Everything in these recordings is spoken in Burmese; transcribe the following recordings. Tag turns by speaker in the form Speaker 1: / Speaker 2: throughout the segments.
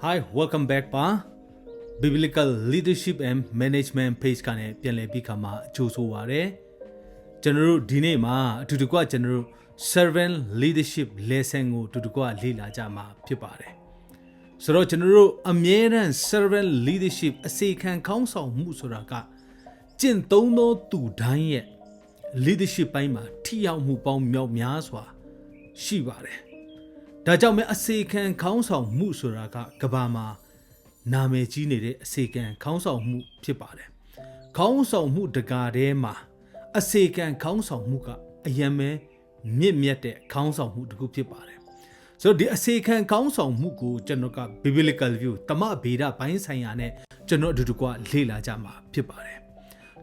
Speaker 1: Hi, welcome back ပါ Biblical Leadership and Management page ကနေပြန်လည်ပြီးခါမှာကြိုဆိုပါရစေကျွန်တော်တို့ဒီနေ့မှာအတူတကွကျွန်တော်တို့ servant leadership lesson ကိုအတူတကွလေ့လာကြမှာဖြစ်ပါတယ်ဆိုတော့ကျွန်တော်တို့အမြဲတမ်း servant leadership အစီခံခေါင်းဆောင်မှုဆိုတာကကျင့်သုံးသောသူတိုင်းရဲ့ leadership ပိုင်းမှာထိရောက်မှုပေါင်းမြောက်များစွာရှိပါတယ်ဒါကြောင့်မဲအစေခံခေါင်းဆောင်မှုဆိုတာကကဘာမှာနာမည်ကြီးနေတဲ့အစေခံခေါင်းဆောင်မှုဖြစ်ပါတယ်ခေါင်းဆောင်မှုတကားထဲမှာအစေခံခေါင်းဆောင်မှုကအယံမဲမြင့်မြတ်တဲ့ခေါင်းဆောင်မှုတစ်ခုဖြစ်ပါတယ်ဆိုတော့ဒီအစေခံခေါင်းဆောင်မှုကိုကျွန်တော်က biblical view တမဗေဒဘိုင်းဆိုင်ရာနဲ့ကျွန်တော်အတူတကွလေ့လာကြမှာဖြစ်ပါတယ်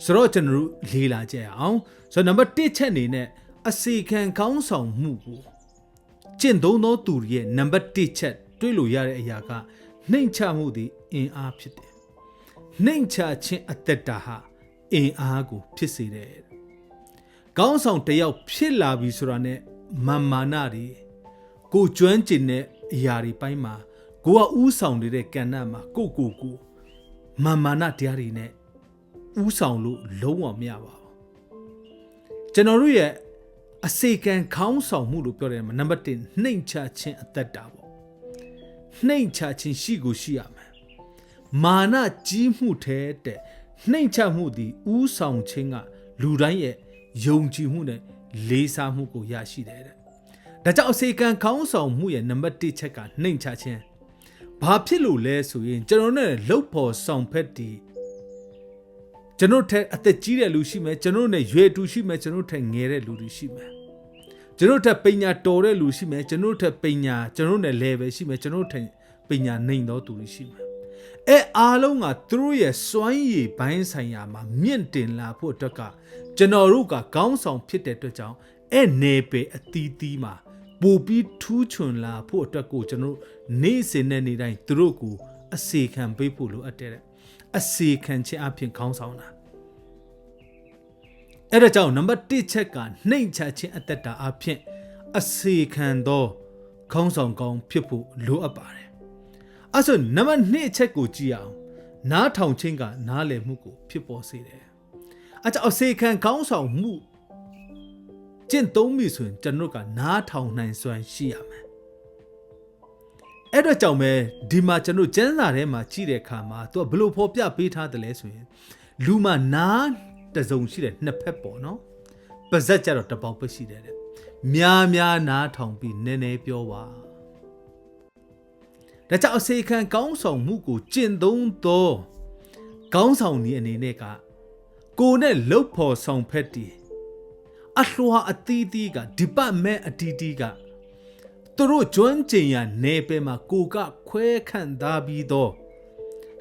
Speaker 1: ဆိုတော့ကျွန်တော်တို့လေ့လာကြအောင်ဆိုတော့နံပါတ်1ချက်အနေနဲ့အစေခံခေါင်းဆောင်မှုကိုကျင့်သုံးသောသူရဲ့နံပါတ်1ချက်တွေးလို့ရတဲ့အရာကနှိမ့်ချမှုသည်အင်အားဖြစ်တယ်။နှိမ့်ချခြင်းအသက်တာဟာအင်အားကိုဖြစ်စေတယ်။ခေါင်းဆောင်တယောက်ဖြစ်လာပြီဆိုတာနဲ့မာနတွေကိုကျွမ်းကျင်တဲ့အရာတွေပိုင်းမှာကိုကဥဆောင်နေတဲ့ကဏ္ဍမှာကိုမာနတရားတွေနဲ့ဥဆောင်လို့လုံးဝမရပါဘူး။ကျွန်တော်တို့ရဲ့အစေခံခေါင်းဆောင်မှုလို့ပြောတယ်မှာနံပါတ်1နှိမ့်ချခြင်းအသက်တာပေါ့နှိမ့်ချခြင်းရှိကိုရှိရမယ်မာနကြီးမှုထဲတဲ့နှိမ့်ချမှုသည်ဥဆောင်ခြင်းကလူတိုင်းရဲ့ယုံကြည်မှုနဲ့လေးစားမှုကိုရရှိတယ်တဲ့ဒါကြောင့်အစေခံခေါင်းဆောင်မှုရဲ့နံပါတ်1ချက်ကနှိမ့်ချခြင်းဘာဖြစ်လို့လဲဆိုရင်ကျွန်တော်နဲ့လှုပ်ဖို့ဆောင်ဖက်တီကျွန်တော်ထက်အသက်ကြီးတဲ့လူရှိမယ်ကျွန်တော်နဲ့ရွယ်တူရှိမယ်ကျွန်တော်ထက်ငယ်တဲ့လူတွေရှိမယ်ကျွန်တော်ထက်ပညာတော်တဲ့လူရှိမယ်ကျွန်တော်ထက်ပညာကျွန်တော်နဲ့ level ရှိမယ်ကျွန်တော်ထက်ပညာနှိမ်သောသူတွေရှိမယ်အားလုံးကသူတို့ရဲ့စွမ်းရည်ဘိုင်းဆိုင်ရာမှာမြင့်တင်လာဖို့အတွက်ကကျွန်တော်တို့ကခေါင်းဆောင်ဖြစ်တဲ့အတွက်ကြောင့်နေပေအသီးသီးမှာပိုပြီးထူးချွန်လာဖို့အတွက်ကိုကျွန်တော်နေ့စဉ်နဲ့နေ့တိုင်းသူတို့ကိုအစေခံပေးဖို့လိုအပ်တဲ့အစေခံခြင်းအပြင်ခေါင်းဆောင်တာအဲ့ဒါကြောင့်နံပါတ်1ချက်ကနှိမ့်ချခြင်းအသက်တာအပြင်အစေခံသောခေါင်းဆောင်ကောင်းဖြစ်ဖို့လိုအပ်ပါတယ်အဲ့ဆိုနံပါတ်2ချက်ကိုကြည့်အောင်နားထောင်ခြင်းကနားလည်မှုကိုဖြစ်ပေါ်စေတယ်အဲ့ကြောင့်အစေခံခေါင်းဆောင်မှုကျင့်သုံးပြီဆိုရင်ကျွန်တော်ကနားထောင်နိုင်စွမ်းရှိရမယ်အဲ့တော့ကြောင့်ပဲဒီမှာကျွန်တော်ကျမ်းစာထဲမှာကြည့်တဲ့အခါမှာသူကဘလို့ဖော်ပြပေးထားတယ်လဲဆိုရင်လူမှာနားတစုံရှိတယ်နှစ်ဖက်ပေါ့နော်ပါဇက်ကြတော့တစ်ပေါက်ပဲရှိတယ်တဲ့များနားထောင်ပြီးနည်းနည်းပြောပါဒါကြောင့်အစေခံခေါင်းဆောင်မှုကိုကျင့်သုံးသောခေါင်းဆောင်ဒီအနေနဲ့ကကိုနဲ့လှုပ်ဖို့ဆောင်ဖက်တီအလှော်အသီးသီးကဒီပတ်မဲ့အတီးတီးကသူတို့ကျွမ်းကျင်ရနေပဲမှာကိုကခွဲခန့်သားပြီးတော့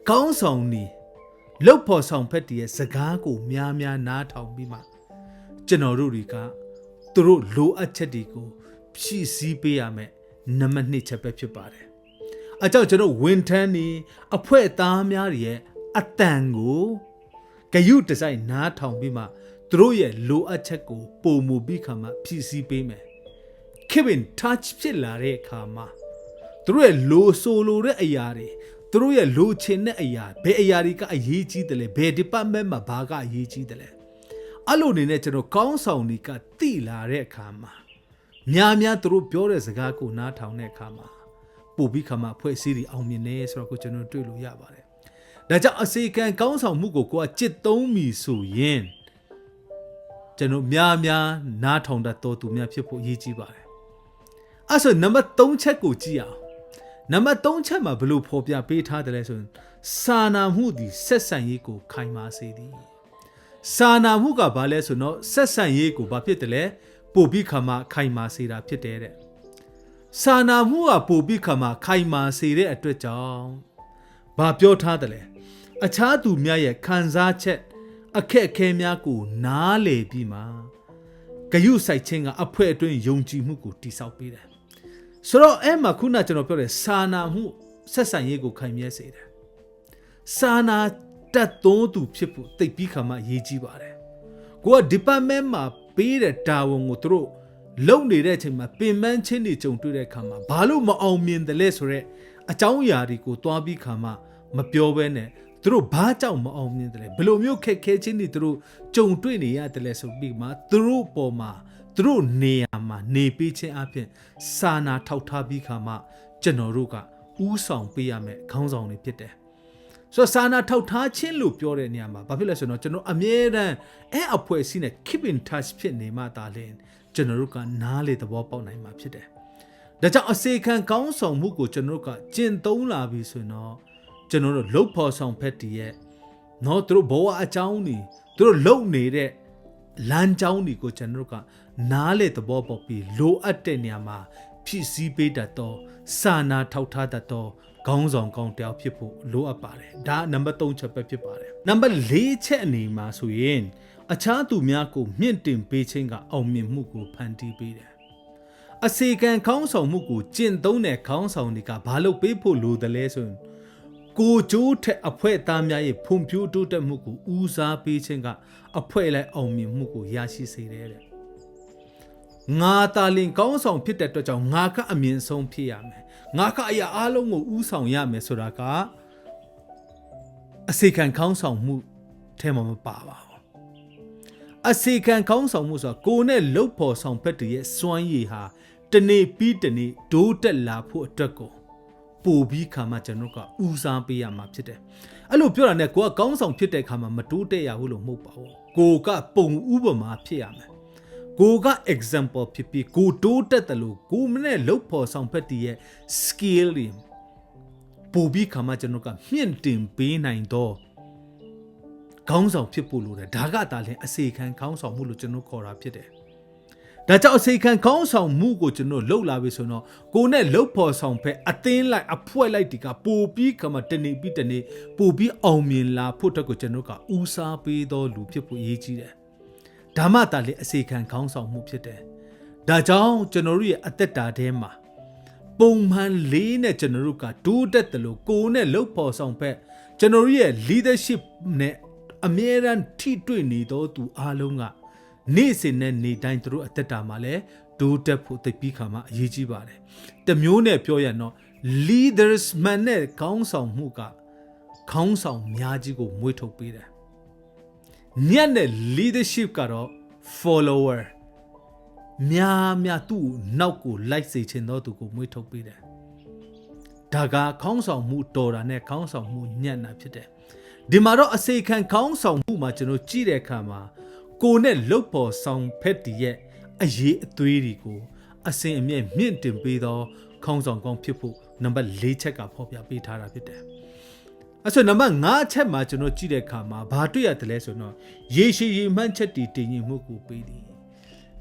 Speaker 1: ခေါင်းဆောင်ဒီလှုပ်ဖို့ဆောင်ဖက်တီရဲ့စကားကိုများနားထောင်ပြီးမှကျွန်တော်တို့တွေကသူတို့လိုအပ်ချက်တွေကိုဖြည့်ဆည်းပေးရမယ်နံပါတ်2ချက်ပဲဖြစ်ပါတယ်အကြောင်းကျွန်တော်ဝန်ထမ်းနေအဖွဲ့သားများရဲ့အတန်ကိုဂယုတစိုက်နားထောင်ပြီးမှသူတို့ရဲ့လိုအပ်ချက်ကိုပုံမူပြီးခါမှဖြည့်ဆည်းပေးမယ်ခေဗင် touch ဖြစ်လာတဲ့အခါမှာသူတို့ရဲ့လိုဆိုလိုတဲ့အရာတွေသူတို့ရဲ့လိုချင်တဲ့အရာဘယ်အရာတွေကအရေးကြီးတယ်လဲဘယ် department မှာဘာကအရေးကြီးတယ်လဲအဲ့လိုနေနဲ့ကျွန်တော်ကောင်းဆောင်တွေကတိလာတဲ့အခါမှာများသူတို့ပြောတဲ့စကားကိုနားထောင်တဲ့အခါမှာပို့ပြီးခါမှဖွဲ့စည်းပြီးအောင်မြင်နေဆိုတော့ကိုကျွန်တော်တွေ့လို့ရပါတယ်ဒါကြောင့်အစေခံကောင်းဆောင်မှုကိုကိုကจิตသုံးပြီဆိုရင်ကျွန်တော်များနားထောင်တတ်တော်သူများဖြစ်ဖို့အရေးကြီးပါတယ်အဲ့ဆိုနံပါတ်3ချက်ကိုကြည့်အောင်နံပါတ်3ချက်မှာဘလို့ဖော်ပြပေးထားတယ်လဲဆိုရင်စာနာမှုသည်ဆက်ဆံရေးကိုခိုင်မာစေသည်စာနာမှုကဘာလဲဆိုတော့ဆက်ဆံရေးကိုဘာဖြစ်တယ်လဲပို့ပြီးခါမှခိုင်မာစေတာဖြစ်တယ်တဲ့စာနာမှုကပို့ပြီးခါမှခိုင်မာစေတဲ့အတွက်ကြောင့်ဘာပြောထားတယ်လဲအခြားသူများရဲ့ခံစားချက်အခက်အခဲများကိုနားလည်ပြီးမှဂယုစိုက်ခြင်းကအဖွဲ့အတွင်းယုံကြည်မှုကိုတည်ဆောက်ပေးတယ်ဆိုတော့အဲ့မှာခုနကျွန်တော်ပြောတဲ့စာနာမှုဆက်ဆံရေးကိုခိုင်မြဲစေတယ်စာနာတတ်သောသူဖြစ်ဖို့သိပြီးခါမှအရေးကြီးပါတယ်ကိုက department မှာပေးတဲ့တာဝန်ကိုသူတို့လုံနေတဲ့အချိန်မှာပင်ပန်းချင်းတွေကြုံတွေ့တဲ့အခါမှာဘာလို့မအောင်မြင်တယ်လဲဆိုတော့ အကြောင်းအရာတွေကိုတွားပြီးခါမှမပြောဘဲနဲ့သူတို့ဘာကြောင့်မအောင်မြင်တယ်လဲဘယ်လိုမျိုးခက်ခဲချင်းတွေသူတို့ကြုံတွေ့နေရတယ်လဲဆိုပြီးမှသူတို့ပေါ်မှာသူတို့နေရာမှာနေပေးခြင်းအပြင်စာနာထောက်ထားပြီးခါမှကျွန်တော်တို့ကဥဆောင်ပေးရမယ်ခေါင်းဆောင်တွေဖြစ်တယ်ဆိုတော့စာနာထောက်ထားခြင်းလို့ပြောတဲ့နေရာမှာဘာဖြစ်လဲဆိုတော့ကျွန်တော်အမြဲတမ်းအဖွဲ့အစည်းနဲ့ keep in touch ဖြစ်နေမှသာလျှင်ကျွန်တော်တို့ကနားလေသဘောပေါက်နိုင်မှာဖြစ်တယ်ဒါကြောင့်အစေခံကောင်းဆောင်မှုကိုကျွန်တော်တို့ကကျင့်သုံးလာပြီဆိုတော့ကျွန်တော်တို့လှုပ်ဖော်ဆောင်ဖက်တည်းရဲ့နော်သူတို့ဘဝအကြောင်းတွေသူတို့လှုပ်နေတဲ့လမ်းကြောင်းတွေကိုကျွန်တော်တို့ကနားလေသဘောပေါက်ပြီးလိုအပ်တဲ့နေရာမှာဖြည့်ဆည်းပေးတတ်သောစာနာထောက်ထားတတ်သောခေါင်းဆောင်ကောင်းတယောက်ဖြစ်ဖို့လိုအပ်ပါတယ်ဒါနံပါတ်3ချက်ပဲဖြစ်ပါတယ်နံပါတ်4ချက်အနေမှာဆိုရင်အခြားသူများကိုမြင့်တင်ပေးခြင်းကအောင်မြင်မှုကိုဖန်တီးပေးတယ်အစေခံခေါင်းဆောင်မှုကိုကျင့်သုံးတဲ့ခေါင်းဆောင်တွေကဘာလို့ပေးဖို့လိုတယ်လဲဆိုရင်ကိုကျိုးထက်အဖွဲ့သားများရဲ့ဖွံ့ဖြိုးတိုးတက်မှုကိုဦးစားပေးခြင်းကအဖွဲ့လိုက်အောင်မြင်မှုကိုရရှိစေတယ်တဲ့ငါတာလင်ကောင်းဆောင်ဖြစ်တဲ့အတွက်ကြောင့်ငါကအမြင့်ဆုံးဖြစ်ရမယ်ငါကအရာအလုံးကိုဦးဆောင်ရမယ်ဆိုတာကအစေခံခေါင်းဆောင်မှုထဲမှာမပါပါဘူးအစေခံခေါင်းဆောင်မှုဆိုတာကိုယ်နဲ့လှုပ်ဖော်ဆောင်ဖက်တည်းရဲ့စွမ်းရည်ဟာတနေ့ပြီးတနေ့ဒိုးတက်လာဖို့အတွက်ကိုပို့ပြီးခါမှကျွန်တော်ကဦးစားပေးရမှာဖြစ်တယ်အဲ့လိုပြောတာနဲ့ကိုကကောင်းဆောင်ဖြစ်တဲ့ခါမှာမတိုးတက်ရဘူးလို့မဟုတ်ပါဘူးကိုကပုံဥပမာဖြစ်ရမယ်ကိုက example ဖြစ်ပြီးကိုတိုးတက်တယ်လို့ကိုမနဲ့လှုပ်ဖော်ဆောင်ဖက်တည်းရဲ့ skill တွေပို့ပြီးခါမှကျွန်တော်ကမြင့်တင်ပေးနိုင်တော့ခေါင်းဆောင်ဖြစ်ဖို့လိုတယ်ဒါကသာလျှင်အစေခံခေါင်းဆောင်မှုလို့ကျွန်တော်ခေါ်တာဖြစ်တယ်ဒါကြောင့်အစေခံခေါင်းဆောင်မှုကိုကျွန်တော်လှုပ်လာပြီဆိုတော့ကိုနဲ့လှုပ်ဖော်ဆောင်ဖက်အသင်းလိုက်အဖွဲ့လိုက်ဒီကပို့ပြီးခါမှတနေ့ပြီးတနေ့ပို့ပြီးအောင်မြင်လာဖို့အတွက်ကိုကျွန်တော်ကဦးစားပေးတော့လူဖြစ်ဖို့အရေးကြီးတယ်ဒါမှသာလေအစေခံခေါင်းဆောင်မှုဖြစ်တယ်ဒါကြောင့်ကျွန်တော်တို့ရဲ့အသက်တာထဲမှာပုံမှန်လေးနဲ့ကျွန်တော်တို့ကဒိုးတက်တယ်လို့ကိုနဲ့လှုပ်ဖော်ဆောင်ဖက်ကျွန်တော်တို့ရဲ့ leadership နဲ့အမြဲတမ်းထိတွေ့နေတော့သူအားလုံးကနေ့စဉ်နဲ့နေ့တိုင်းသူတို့အသက်တာမှာလည်းဒိုးတက်ဖို့သိပြီးခါမှအရေးကြီးပါတယ်တမျိုးနဲ့ပြောရတော့ leaders man နဲ့ခေါင်းဆောင်မှုကခေါင်းဆောင်များကြီးကိုမွေးထုတ်ပေးတယ်ညံ့တဲ့ leadership ကတော့ follower များသူ့နောက်ကိုလိုက်စေချင်တော့သူကိုမွေးထုတ်ပေးတယ်ဒါကခေါင်းဆောင်မှုတော်တာနဲ့ခေါင်းဆောင်မှုညံ့တာဖြစ်တယ်ဒီမှာတော့အစေခံခေါင်းဆောင်မှုမှာကျွန်တော်ကြည့်တဲ့အခါမှာကိုနဲ့လှုပ်ပေါ်ဆောင်ဖက်တည်းရဲ့အရေးအသွေးတွေကိုအစဉ်အမြဲမြင့်တင်ပေးသောခေါင်းဆောင်ကောင်းဖြစ်ဖို့နံပါတ်4ချက်ကဖော်ပြပေးထားတာဖြစ်တယ်အဲ့ဆိုနံပါတ်5ချက်မှာကျွန်တော်ကြည့်တဲ့အခါမှာဘာတွေ့ရတယ်လဲဆိုတော့ရေရှည်ရေမှန်းချက်တည်တည်ငြိမ်မှုကိုပေးသည်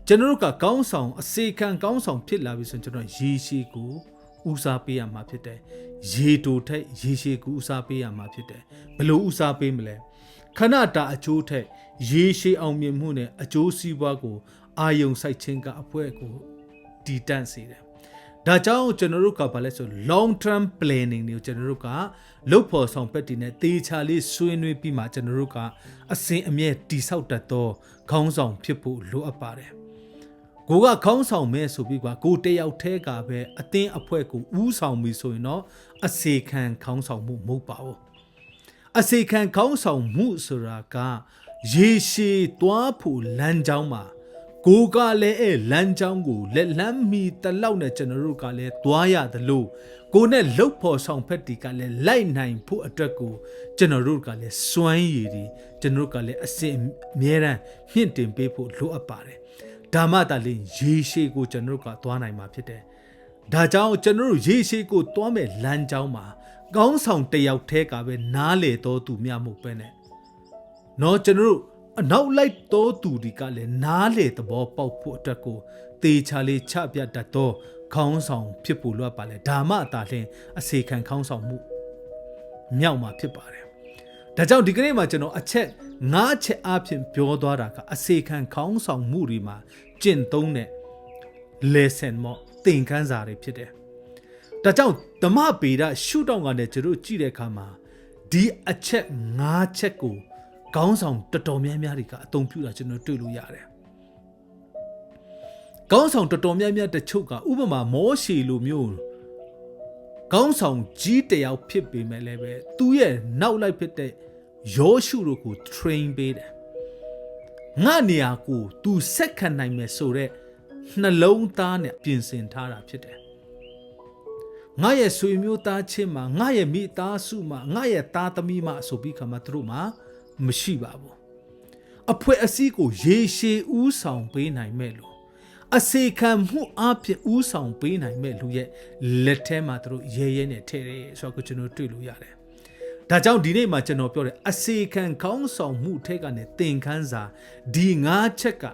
Speaker 1: ကျွန်တော်တို့ကကောင်းဆောင်အစေခံကောင်းဆောင်ဖြစ်လာပြီဆိုရင်ကျွန်တော်ရေရှည်ကိုဦးစားပေးရမှာဖြစ်တယ်ရေတိုထက်ရေရှည်ကိုဦးစားပေးရမှာဖြစ်တယ်ဘယ်လိုဦးစားပေးမလဲခဏတာအကျိုးထက်ရေရှည်အောင်မြင်မှုနဲ့အကျိုးစီးပွားကိုအာယုံစိုက်ခြင်းကအဖွဲကိုတည်တံ့စေတယ်ဒါကြောင့်ကျွန်တော်တို့ကဘာလဲဆို long term planning တွေကိုကျွန်တော်တို့ကလုပ်ဖော်ဆောင်ဖက်တည်နဲ့တေချာလေးဆွေးနွေးပြီးမှကျွန်တော်တို့ကအစဉ်အမြဲတည်ဆောက်တတ်သောခေါင်းဆောင်ဖြစ်ဖို့လိုအပ်ပါတယ်ကိုကခေါင်းဆောင်မဲ့ဆိုပြီးကိုတယောက်တည်းကပဲအသင်းအဖွဲ့ကိုဦးဆောင်ပြီးဆိုရင်တော့အစေခံခေါင်းဆောင်မှုမဟုတ်ပါဘူးအစေခံခေါင်းဆောင်မှုဆိုတာကရေရှည်သွားဖို့လမ်းကြောင်းမှာကိုကလည်းလမ်းကြောင်းကိုလက်လန်းမီတလောက်နဲ့ကျွန်တော်တို့ကလည်းသွားရတယ်လို့ကိုနဲ့လှုပ်ဖော်ဆောင်ဖက်တီကလည်းလိုက်နိုင်ဖို့အတွက်ကိုကျွန်တော်တို့ကလည်းစွမ်းရည်တွေကျွန်တော်တို့ကလည်းအစဉ်အမြဲတမ်းမြင့်တင်ပေးဖို့လိုအပ်ပါတယ်ဒါမှသာလျှင်ရေရှည်ကိုကျွန်တော်တို့ကသွားနိုင်မှာဖြစ်တယ်ဒါကြောင့်ကျွန်တော်တို့ရေရှည်ကိုသွားမဲ့လမ်းကြောင်းမှာကောင်းဆောင်တယောက်တည်းကပဲနားလေတော်သူများမဟုတ်ပဲနဲ့နော်ကျွန်တော်တို့အနောက်လိုက်တော်သူတွေကလည်းနားလေသဘောပေါက်ဖို့အတွက်ကိုတေချာလေးချပြတတ်သောခေါင်းဆောင်ဖြစ်ဖို့လိုအပ်ပါလေဒါမှသာလျှင်အစေခံခေါင်းဆောင်မှုမြောက်မှာဖြစ်ပါတယ်ဒါကြောင့်ဒီကနေ့မှာကျွန်တော်အချက်5ချက်အပြင်ပြောသွားတာကအစေခံခေါင်းဆောင်မှုတွေမှာကျင့်သုံးတဲ့ lesson မော့သင်ခန်းစာတွေဖြစ်တယ်ဒါကြောင့်ဓမ္မဗေဒရှုထောင့်ကနေကျွန်တော်ကြည့်တဲ့အခါမှာဒီအချက်5ချက်ကိုခေါင်းဆောင်တော်တော်များများတွေကအသုံးပြုတာကျွန်တော်တွေ့လို့ရတယ်ခေါင်းဆောင်တော်တော်များများတချို့ကဥပမာမောရှေလိုမျိုး ကောင်းဆောင်ကြီးတယောက်ဖြစ်ပေမဲ့လည်းပဲသူရဲ့နောက်လိုက်ဖြစ်တဲ့ယောရှုတို့ကို train ပေးတယ်ငါနေရာကို तू ဆက်ခံနိုင်မယ်ဆိုတဲ့နှလုံးသားနဲ့ပြင်ဆင်ထားတာဖြစ်တယ်ငါရဲ့ဆွေမျိုးသားချင်းမှာငါရဲ့မိသားစုမှာငါရဲ့သားသမီးမှာဆိုပြီးခါမှသူတို့မှာမရှိပါဘူးအဖွဲအစည်းကိုရေရှည်ဥဆောင်ပေးနိုင်မဲ့လို့အစေခံမှုအဖြစ်ဥဆောင်ပေးနိုင်မဲ့လူရဲ့လက်ထဲမှာသူတို့ရဲရဲနဲ့ထဲတယ်ဆိုတော့ကျွန်တော်တွေ့လို့ရတယ်ဒါကြောင့်ဒီနေ့မှာကျွန်တော်ပြောတယ်အစေခံခေါင်းဆောင်မှုထဲကနေသင်ခန်းစာဒီ၅ချက်က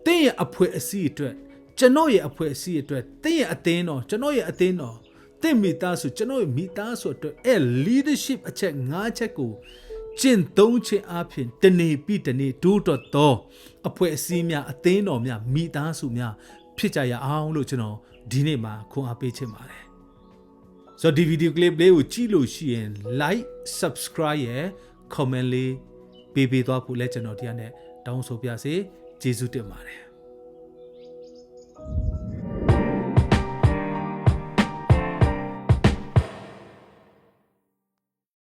Speaker 1: သင်ရဲ့အဖွဲအစည်းအတွက်ကျွန်တော်ရဲ့အဖွဲအစည်းအတွက်သင်ရဲ့အသင်းတော်ကျွန်တော်ရဲ့အသင်းတော်သင်မိသားစုကျွန်တော်ရဲ့မိသားစုအတွက်leadership အချက်၅ချက်ကိုကျင့်သုံးခြင်းအပြင်တနေ့ပြီးတနေ့တိုးတော့သောအဖွဲ့အစည်းများအသင်းတော်များမိသားစုများဖြစ်ကြရအောင်လို့ကျွန်တော်ဒီနေ့မှာခွန်အားပေးချင်ပါတယ်ဆိုတော့ဒီဗီဒီယိုကလစ်လေးကိုကြည့်လို့ရှိရင် like subscribe ရယ် comment လေးပေးသွားဖို့လဲကျွန်တော်ဒီကနေ့တောင်းဆိုပြစေကျေးဇူးတင်ပါတယ်